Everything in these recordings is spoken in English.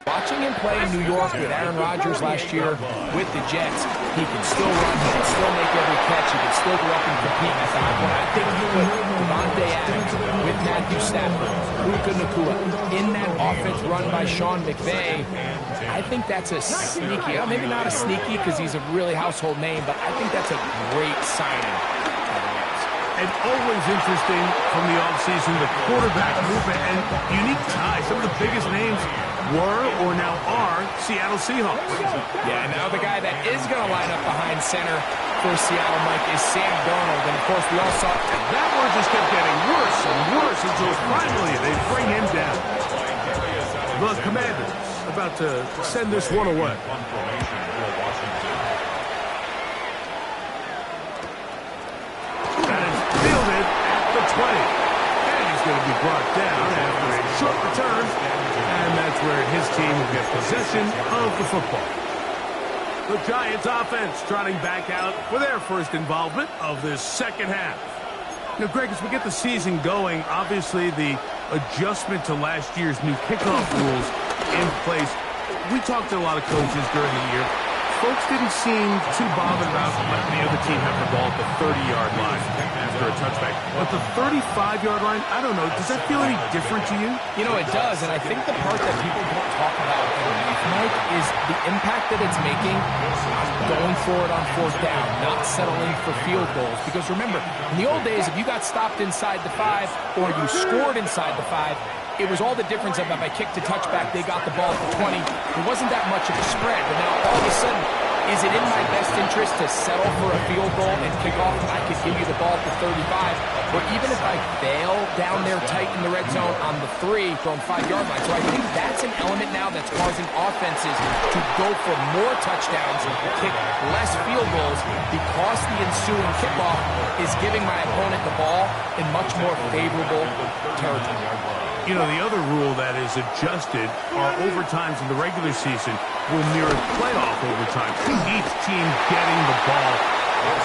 Watching him play in New York with Aaron Rodgers last year with the Jets, he can still run, he can still make every catch, he can still go up and compete at the high point. I think you put Davante Adams with Matthew Stafford, Puka Nacua, in that offense run by Sean McVay. I think that's a sneaky, maybe not a sneaky because he's a really household name, but I think that's a great signing. And always interesting from the offseason, the quarterback movement and unique ties. Some of the biggest names were or now are Seattle Seahawks. Yeah, now the guy that is going to line up behind center for Seattle, Mike, is Sam Darnold. And, of course, we all saw that word just kept getting worse and worse until finally they bring him down. The Commanders about to send this one away. That is fielded at the 20. And he's going to be brought down after a short return. And that's where his team will get possession of the football. The Giants offense trotting back out for their first involvement of this second half. Now, Greg, as we get the season going, obviously the adjustment to last year's new kickoff rules in place. We talked to a lot of coaches during the year. Folks didn't seem too bothered about letting the other team have the ball at the 30-yard line after a touchback. But the 35-yard line, I don't know, does that feel any different to you? You know, it does, and I think the part that people don't talk about enough, Mike, is the impact that it's making on going for it on fourth down, not settling for field goals. Because remember, in the old days, if you got stopped inside the 5 or you scored inside the 5, it was all the difference of if I kicked a touchback, they got the ball at the 20. It wasn't that much of a spread, but now all of a sudden, is it in my best interest to settle for a field goal and kick off and I could give you the ball at the 35? Or even if I fail down there tight in the red zone on the 3 from 5-yard line. So I think that's an element now that's causing offenses to go for more touchdowns and kick less field goals because the ensuing kickoff is giving my opponent the ball in much more favorable territory. You know, the other rule that is adjusted are overtimes in the regular season will mirror playoff overtime. Each team getting the ball.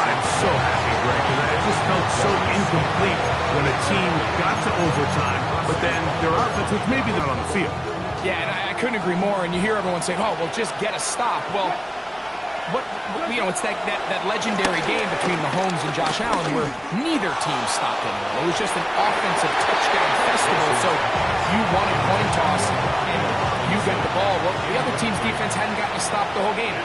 I'm so happy, Greg, because it just felt so incomplete when a team got to overtime, but then their offense was maybe not on the field. Yeah, and I couldn't agree more, and you hear everyone saying, oh, well, just get a stop. Well, it's that legendary game between Mahomes and Josh Allen where neither team stopped anyone. It was just an offensive touchdown festival. So you won a coin toss and you get the ball. Well, the other team's defense hadn't gotten a stop the whole game.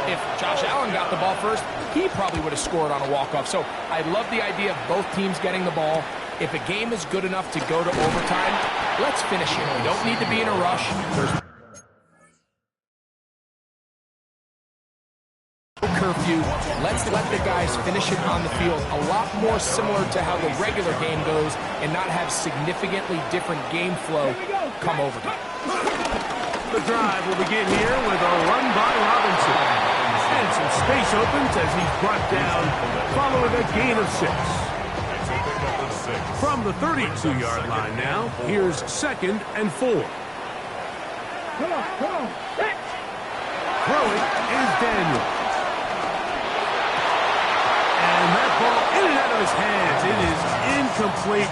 If Josh Allen got the ball first, he probably would have scored on a walk-off. So I love the idea of both teams getting the ball. If a game is good enough to go to overtime, let's finish it. We don't need to be in a rush. There's curfew. Let's let the guys finish it on the field. A lot more similar to how the regular game goes and not have significantly different game flow come overtime. The drive will begin here with a run by Robinson. And some space opens as he's brought down following a gain of 6. From the 32-yard line now, here's 2nd and 4. Throwing is Daniel. And that ball in and out of his hands. It is incomplete.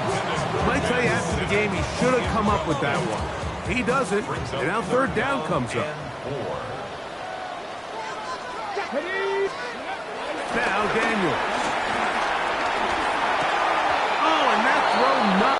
I tell you, after the game, he should have come up with that one. He doesn't. And now 3rd down comes up. Now Daniel. Oh, and that throw not.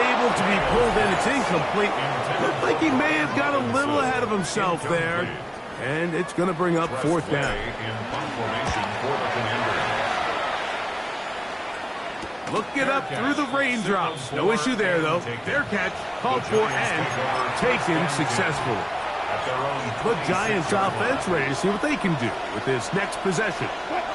Able to be pulled in. It's incomplete. Looked like he may have got a little ahead of himself there. And it's going to bring up 4th down. Look it up through the raindrops. No issue there, though. Their catch called for and taken successfully. The Giants offense ready to see what they can do with this next possession.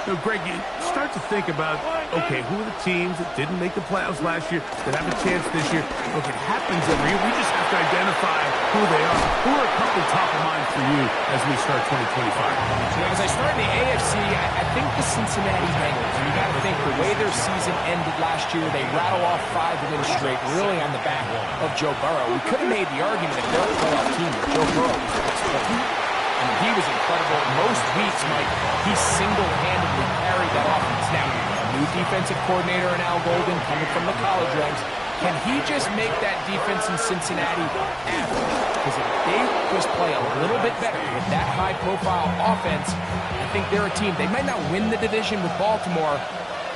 So, Greg, you start to think about, okay, who are the teams that didn't make the playoffs last year that have a chance this year? Look, it happens every year. We just have to identify who they are. Who are a couple top of mind for you as we start 2025? As I start in the AFC, I think the Cincinnati Bengals. You got to think the way their season ended last year, they rattle off 5 wins straight, really on the back of Joe Burrow. We could have made the argument that they're a playoff team. Joe Burrow was the best player. I mean, he was incredible. Most weeks, Mike, he single-handedly carried that offense. Now, new defensive coordinator in Al Golden coming from the college ranks. Can he just make that defense in Cincinnati average? Because if they just play a little bit better with that high-profile offense, I think they're a team. They might not win the division with Baltimore,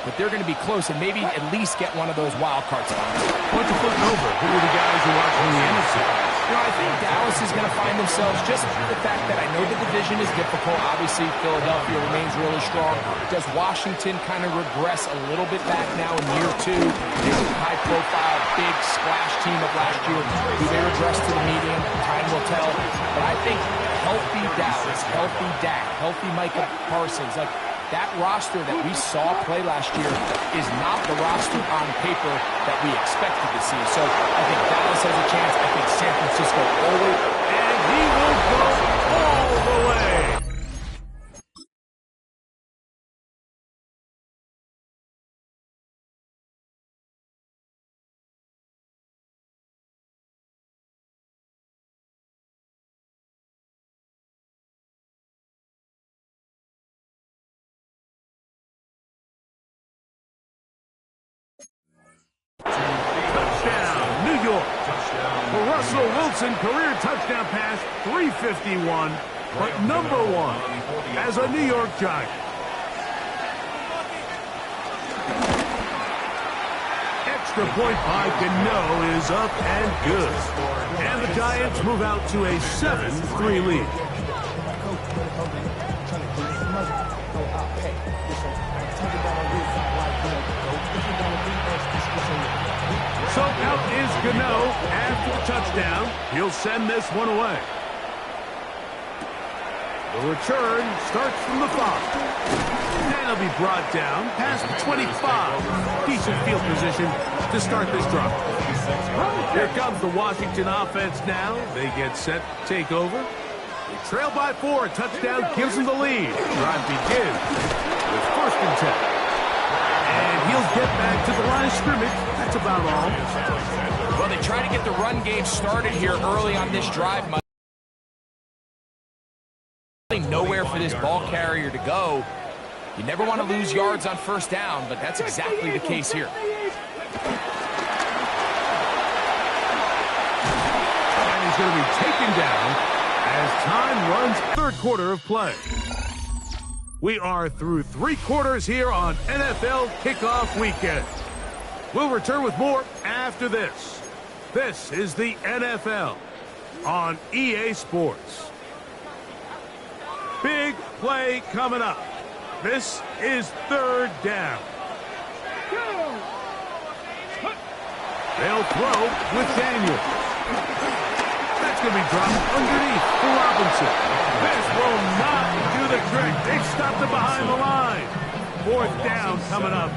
but they're going to be close and maybe at least get one of those wild card spots. Why don't you flip over? Who are the guys who are watching the NFC? You know, I think Dallas is going to find themselves just the fact that I know the division is difficult. Obviously, Philadelphia remains really strong. Does Washington kind of regress a little bit back now in year 2? They're a high-profile, big splash team of last year. Do they regress to the median? Time will tell. But I think healthy Dallas, healthy Dak, healthy Micah Parsons, like that roster that we saw play last year is not the roster on paper that we expected to see. So I think Dallas has a chance. I think San Francisco always, and he will go all the way. Touchdown, New York. For Russell Wilson, career touchdown pass, 351, but number 1 as a New York Giant. Extra point by Gano is up and good. And the Giants move out to a 7-3 lead. So out is Gano after the touchdown. He'll send this one away. The return starts from the 5. And he'll be brought down past the 25. Decent field position to start this drive. Here comes the Washington offense now. They get set to take over. They trail by 4. A touchdown gives them the lead. Drive begins with 1st and 10. And he'll get back to the line of scrimmage. That's about all. Well, they try to get the run game started here early on this drive. Nowhere for this ball carrier to go. You never want to lose yards on 1st down, but that's exactly the case here. And he's going to be taken down as time runs 3rd quarter of play. We are through 3 quarters here on NFL Kickoff Weekend. We'll return with more after this. This is the NFL on EA Sports. Big play coming up. This is 3rd down. They'll throw with Daniels. That's going to be dropped underneath for Robinson. This will not do the trick. They stopped it behind the line. 4th down coming up.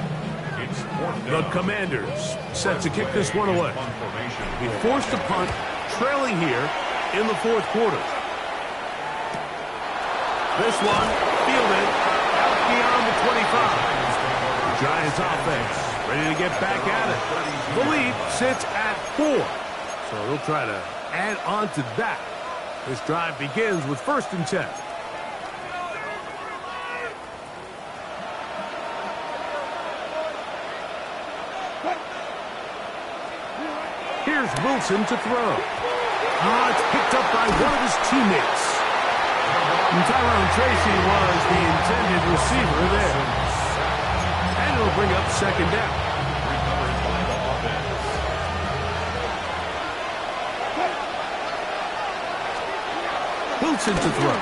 The Commanders set to kick this one away. Be forced to punt, trailing here in the 4th quarter. This one fielded out beyond the 25. Giants offense ready to get back at it. The lead sits at 4. So they'll try to add on to that. This drive begins with 1st and 10. Here's Wilson to throw. It's picked up by one of his teammates. And Tyrone Tracy was the intended receiver there. And it'll bring up 2nd down. Wilson to throw.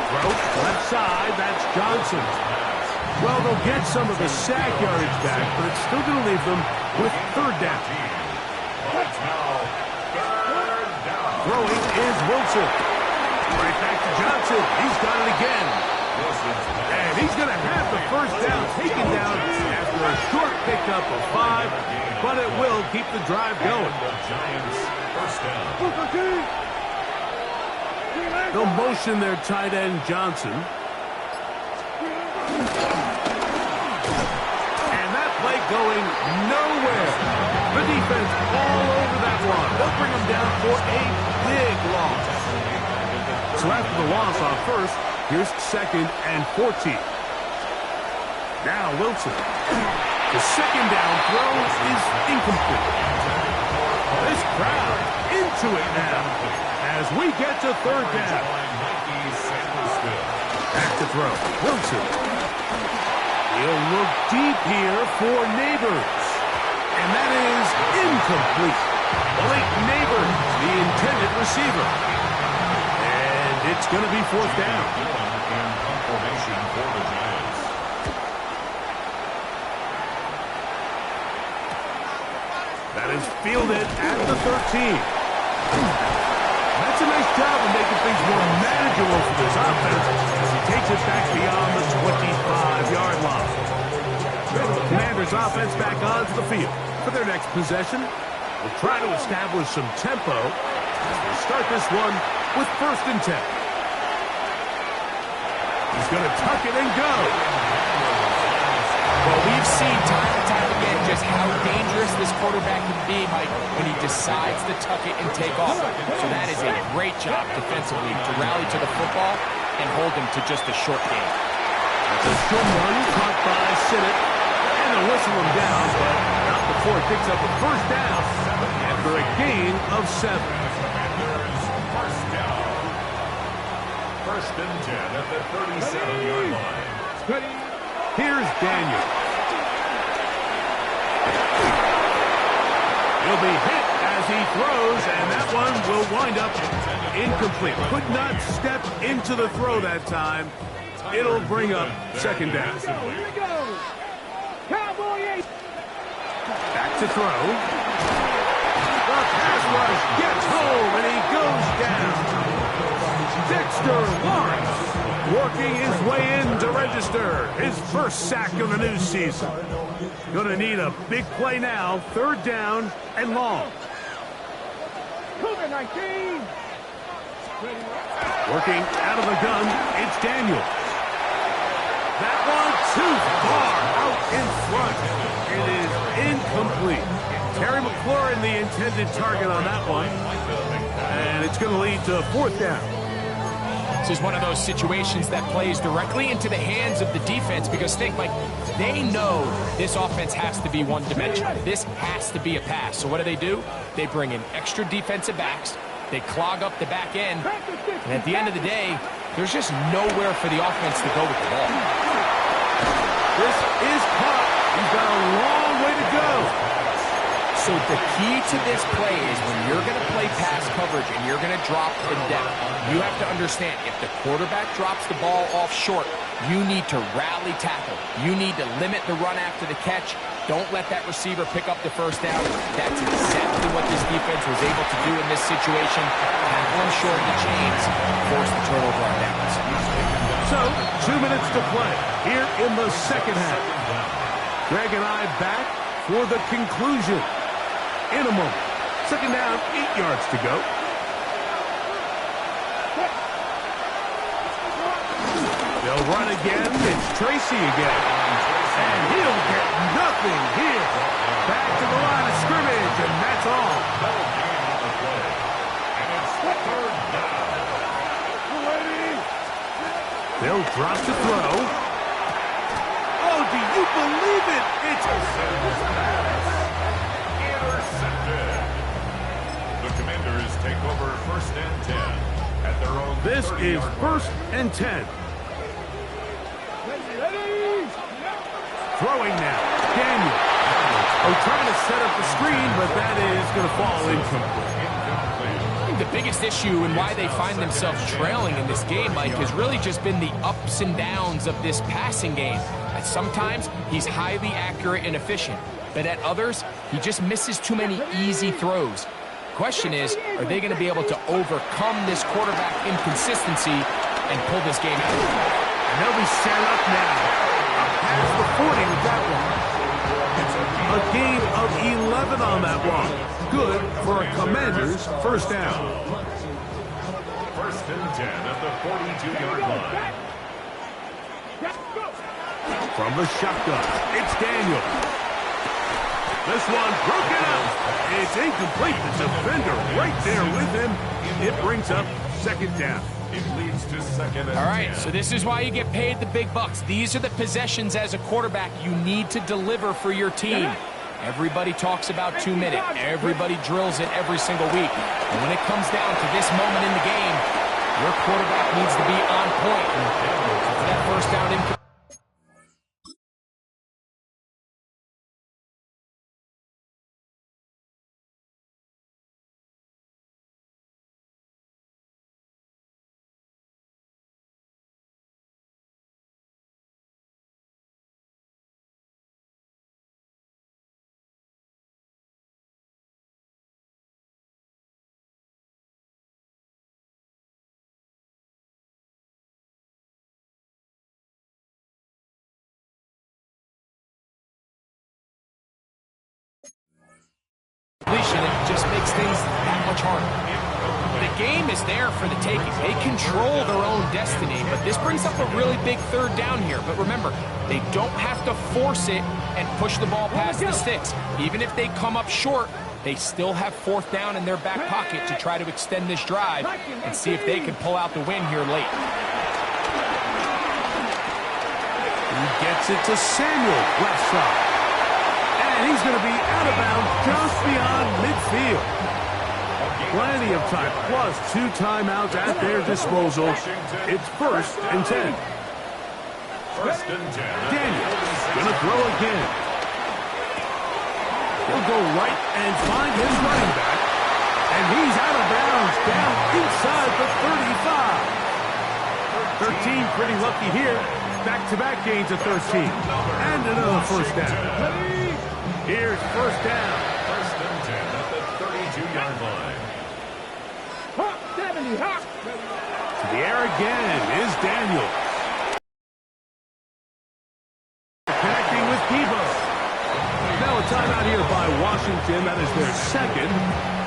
Throw left side, that's Johnson. Well, they'll get some of the sack yardage back, but it's still going to leave them with 3rd down. Throwing is Wilson. Right back to Johnson. He's got it again. And he's going to have the first down taken down after a short pickup of 5, but it will keep the drive going. They'll motion their tight end Johnson. And that play going nowhere. The defense all over that one. They'll bring them down for a big loss. So after the loss on first, here's 2nd and 14. Now Wilson. The second down throw is incomplete. This crowd into it now as we get to 3rd down. Back to throw. Wilson. He'll look deep here for Neighbors. And that is incomplete. Blake Neighbors, the intended receiver. And it's going to be 4th down. That is fielded at the 13. That's a nice job of making things more manageable for this offense as he takes it back beyond the 25-yard line. Commanders offense back onto the field for their next possession. We'll try to establish some tempo as they start this one with 1st and 10. He's going to tuck it and go. Well, we've seen time and time again just how dangerous this quarterback can be, Mike, when he decides to tuck it and take off. So that is a great job defensively to rally to the football and hold him to just a short game. That's a short one caught by Sinnott. And they'll whistle him down, but not before it picks up a 1st down after a gain of 7. 1st and 10 at the 37-yard line. Here's Daniel. He'll be hit as he throws, and that one will wind up incomplete. Could not step into the throw that time. It'll bring up 2nd down. Back to throw. The pass rush gets home, and he goes down. Dexter Lawrence working his way in to register his 1st sack of the new season. Going to need a big play now. 3rd down and long. Working out of the gun, it's Daniels. That one too far out in front. It is incomplete. Terry McLaurin, the intended target on that one. And it's going to lead to 4th down. This is one of those situations that plays directly into the hands of the defense because think, Mike, they know this offense has to be one-dimensional. This has to be a pass. So what do? They bring in extra defensive backs. They clog up the back end. And at the end of the day, there's just nowhere for the offense to go with the ball. This is caught. He's got a long way to go. So the key to this play is when you're going to play pass coverage and you're going to drop the depth, you have to understand if the quarterback drops the ball off short, you need to rally tackle. You need to limit the run after the catch. Don't let that receiver pick up the 1st down. That's exactly what this defense was able to do in this situation. Tackle him short of the chains, force the turnover on downs. So, 2 minutes to play here in the 2nd half. Greg and I back for the conclusion in a moment. 2nd down, 8 yards to go. They'll run again. It's Tracy again. And he'll get nothing here. Back to the line of scrimmage, and that's all. They'll drop to throw. Oh, do you believe it? It's intercepted. The Commanders take over 1st and 10 at their own. This is 1st and 10. Throwing now. Daniel. Oh, trying to set up the screen, but that is going to fall incomplete. The biggest issue and why they find themselves trailing in this game, Mike, has really just been the ups and downs of this passing game. At sometimes, he's highly accurate and efficient, but at others, he just misses too many easy throws. question is, are they going to be able to overcome this quarterback inconsistency and pull this game out? And they'll be set up now. Up past the 40 with that one. A gain of 11 on that one. Good for a Commanders first down. First and 10 at the 42-yard line. From the shotgun, it's Daniel. This one broken up. It's incomplete. The defender right there with him. It brings up second down. It leads to second and 10. All right, so this is why you get paid the big bucks. These are the possessions as a quarterback you need to deliver for your team. Everybody talks about 2 minutes. Everybody drills it every single week. And when it comes down to this moment in the game, your quarterback needs to be on point. For that first down in. It just makes things that much harder. The game is there for the taking. They control their own destiny, but this brings up a really big third down here. But remember, they don't have to force it and push the ball past the sticks. Even if they come up short, they still have fourth down in their back pocket to try to extend this drive and see if they can pull out the win here late. He gets it to Samuel, left side. And he's going to be out of bounds just beyond midfield. Plenty of time, plus 2 timeouts at their disposal. It's first and 10. First and 10. Daniels going to throw again. He'll go right and find his running back. And he's out of bounds down inside the 35. 13 pretty lucky here. Back-to-back gains of 13. And another first down. Here's first down. First and 10 at the 32-yard line. To the air again is Daniels. Connecting with Debo. Now a timeout here by Washington. That is their second.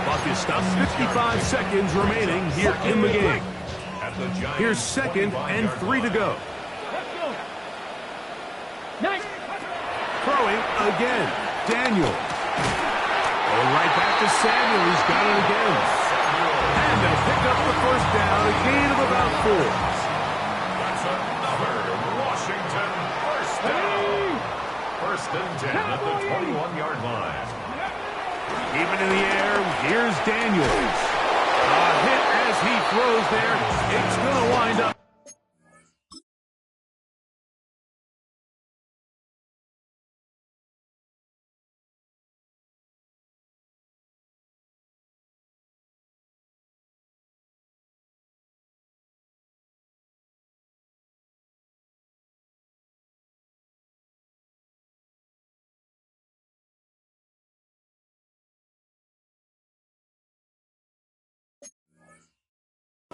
Buck is stopped. 55 seconds remaining here in the game. Here's second and 3 to go. Throwing again. Daniel. Going right back to Samuel. He's got it again. And they'll pick up the first down. A gain of about 4. That's another Washington first down. First and 10 at the 21-yard line. Even in the air, here's Daniels. A hit as he throws there. It's going to wind up.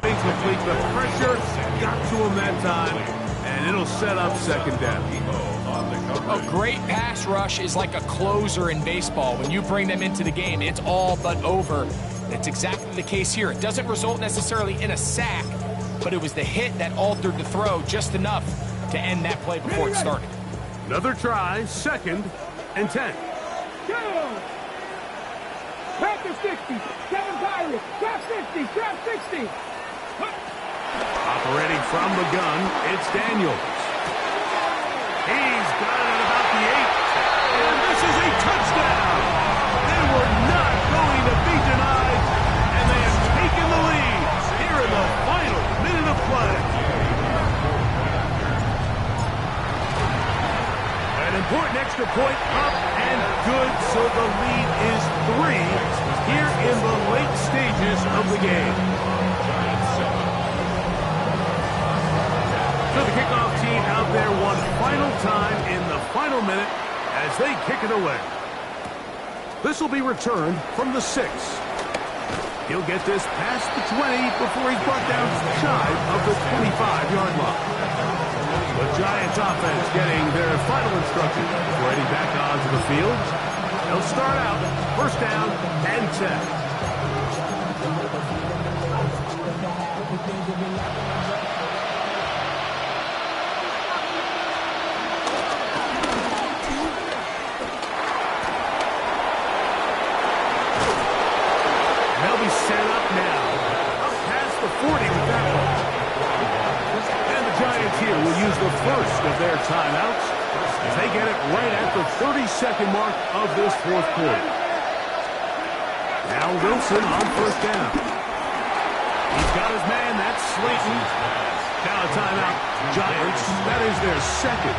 Complete the pressure, got to him that time, and it'll set up second down. A great pass rush is like a closer in baseball. When you bring them into the game, it's all but over. That's exactly the case here. It doesn't result necessarily in a sack, but it was the hit that altered the throw just enough to end that play before it started. Another try, second and 10. Panther 60, 7 Pirates, trap 50, trap 60. Operating from the gun, it's Daniels. He's got it at about the 8. And this is a touchdown. They were not going to be denied, and they have taken the lead here in the final minute of play. An important extra point up and good, so the lead is 3 here in the late stages of the game. So the kickoff team out there one final time in the final minute as they kick it away. This will be returned from the 6. He'll get this past the 20 before he's brought down shy of the 25-yard line. The Giants offense getting their final instructions before heading back onto the field. They'll start out first down and 10. They'll be set up now. Up past the 40 with that one. And the Giants here will use the first of their timeouts as they get it right at the 30-second mark of this fourth quarter. Now Wilson on first down. He's got his man. That's Slayton. Now a timeout. Giants. That is their second.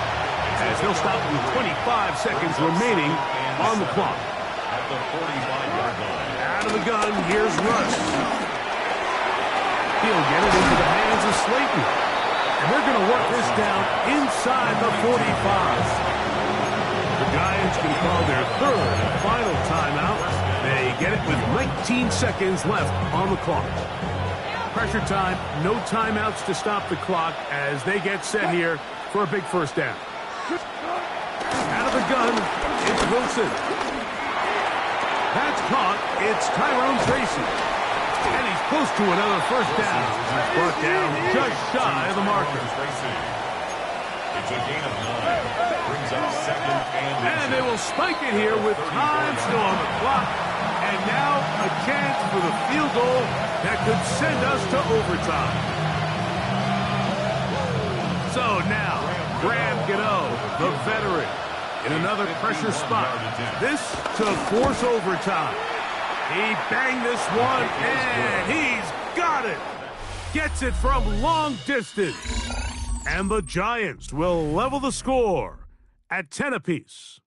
As they'll stop with 25 seconds remaining on the clock. At the 45-yard line. Out of the gun, here's Russ. He'll get it into the hands of Slayton. And they're going to work this down inside the 45. The Giants can call their third and final timeout. They get it with 19 seconds left on the clock. Pressure time, no timeouts to stop the clock as they get set here for a big first down. Out of the gun, it's Wilson. That's caught. It's Tyrone Tracy. And he's close to another first down. He's brought down just shy of the marker. It's a gain of 9. Brings up second And they will spike it here with time still on the clock. And now a chance for the field goal that could send us to overtime. So now, Graham Gano, the veteran, in another pressure spot. This to force overtime. He banged this one, and he's got it. Gets it from long distance. And the Giants will level the score at 10 apiece.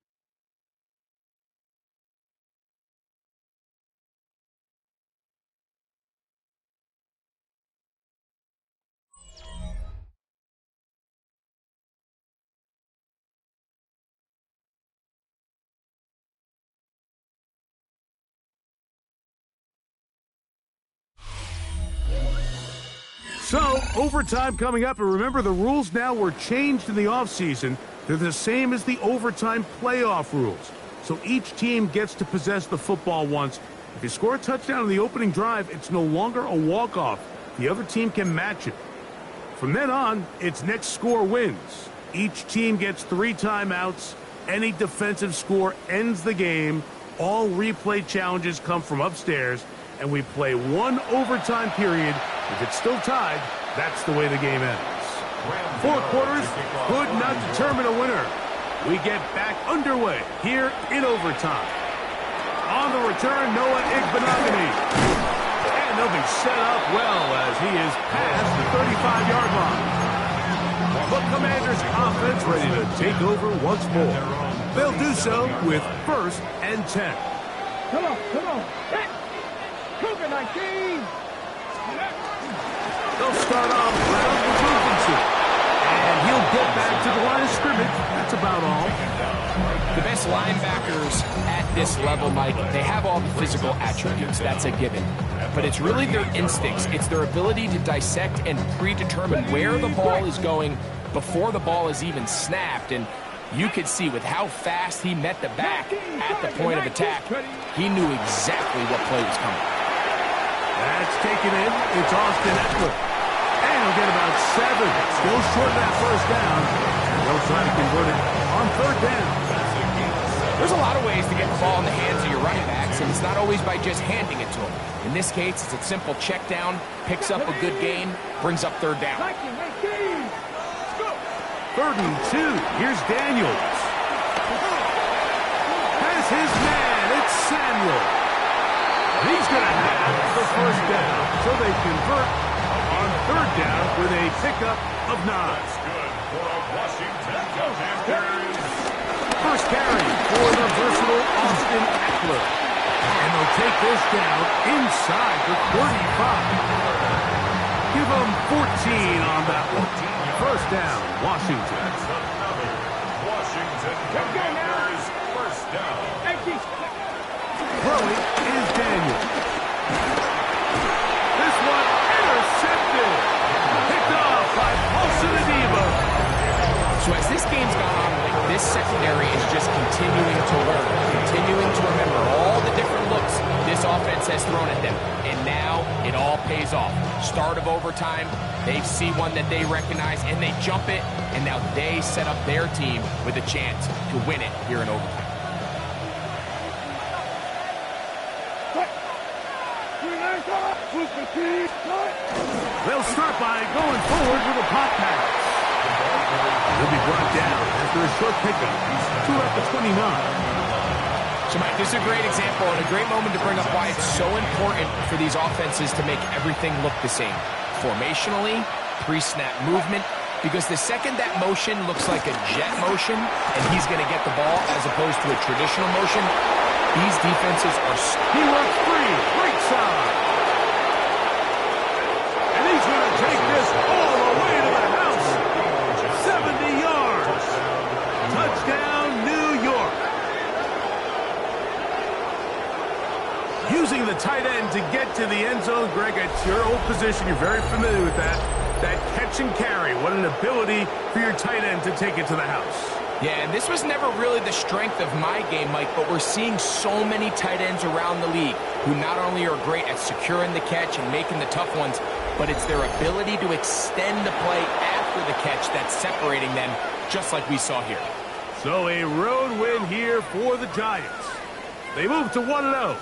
So, overtime coming up, and remember the rules now were changed in the offseason. They're the same as the overtime playoff rules. So each team gets to possess the football once. If you score a touchdown on the opening drive, it's no longer a walk-off. The other team can match it. From then on, it's next score wins. Each team gets 3 timeouts. Any defensive score ends the game. All replay challenges come from upstairs, and we play 1 overtime period. If it's still tied, that's the way the game ends. 4 quarters could not determine a winner. We get back underway here in overtime. On the return, Noah Igbenogany. And they'll be set up well as he is past the 35-yard line. The Commanders' offense ready to take over once more. They'll do so with first and 10. Come on. Hit. Cougar 19. They'll start off Brown with Wilkinson. And he'll get back to the line of scrimmage. That's about all. The best linebackers at this level, Mike, they have all the physical attributes. That's a given. But it's really their instincts. It's their ability to dissect and predetermine where the ball is going before the ball is even snapped. And you could see with how fast he met the back at the point of attack, he knew exactly what play was coming. That's taken in. It's Austin Ekeler. And he'll get about 7. Still short of that first down. And they'll try to convert it on third down. There's a lot of ways to get the ball in the hands of your running backs, and it's not always by just handing it to them. In this case, it's a simple check down, picks up a good gain, brings up third down. 3rd and 2. Here's Daniels. Has his man. It's Samuel. He's going to have the first down. So they convert on third down with a pickup of 9. Good for a Washington touchdown. First carry for the versatile Austin Ekeler. And they'll take this down inside the 35. Give them 14 on that one. First down, Washington. That's another Washington Commanders first down. Throwing is Daniel. this secondary is just continuing to learn, continuing to remember all the different looks this offense has thrown at them. And now it all pays off. Start of overtime, they see one that they recognize, and they jump it, and now they set up their team with a chance to win it here in overtime. They'll start by going forward with a pop pass. He'll be brought down after a short pickup. 2 at the 29. So, Mike, this is a great example and a great moment to bring up why it's so important for these offenses to make everything look the same. Formationally, pre-snap movement, because the second that motion looks like a jet motion and he's going to get the ball as opposed to a traditional motion, these defenses are... He works free. Great side. And he's going to take this all the way to the house. 70 yards. Touchdown, New York. Using the tight end to get to the end zone, Greg, it's your old position. You're very familiar with that. That catch and carry. What an ability for your tight end to take it to the house. Yeah, and this was never really the strength of my game, Mike, but we're seeing so many tight ends around the league who not only are great at securing the catch and making the tough ones, but it's their ability to extend the play after the catch that's separating them, just like we saw here. So a road win here for the Giants. They move to 1-0.